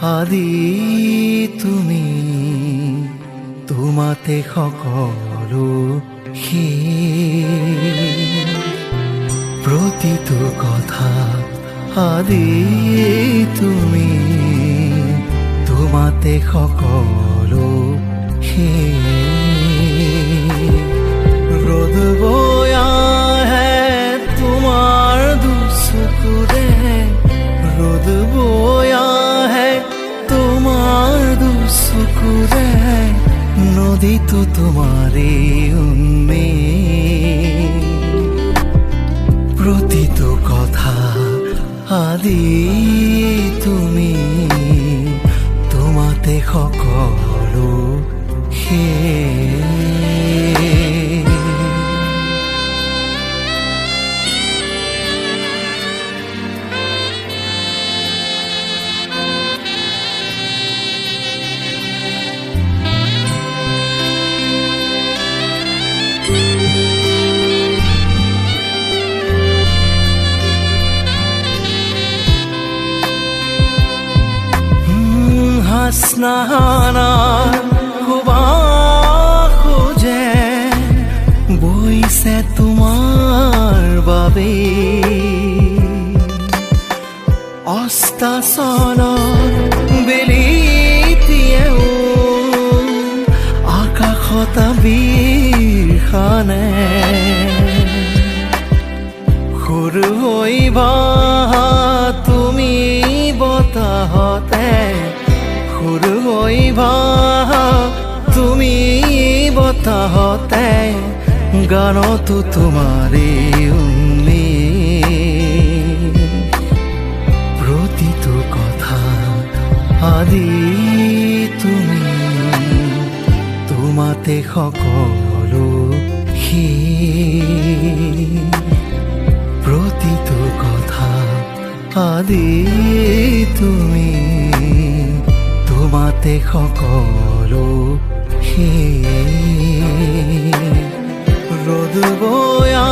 আদি তুমি তোমাতে সকলো প্ৰতিটো কথা আদি তুমি তোমাতে সকলো ৰোদ বয়া হে তোমাৰ দুচকুৰে ৰোদ বয়া হে তোমাৰ দুচকুৰে নদীতো তোমাৰে উন্মে প্ৰতিটো কথা আদি তুমি তোমাতে সকলো হাসনাহানা খুবা খোঁজে বইছে তোমাৰ বাবে অস্তাচলৰ বেলিতিয়েও আকাশত বিৰখানে সৰু হৈবা তুমি বতাহতে সৰু হৈবা তুমি বতাহতে গানতো তোমাৰে উন্মে প্ৰতিটো কথা আদি তুমি তোমাতে সকলো প্ৰতিটো কথা আদি তুমি তোমাতে সকলো ৰোদ বয়া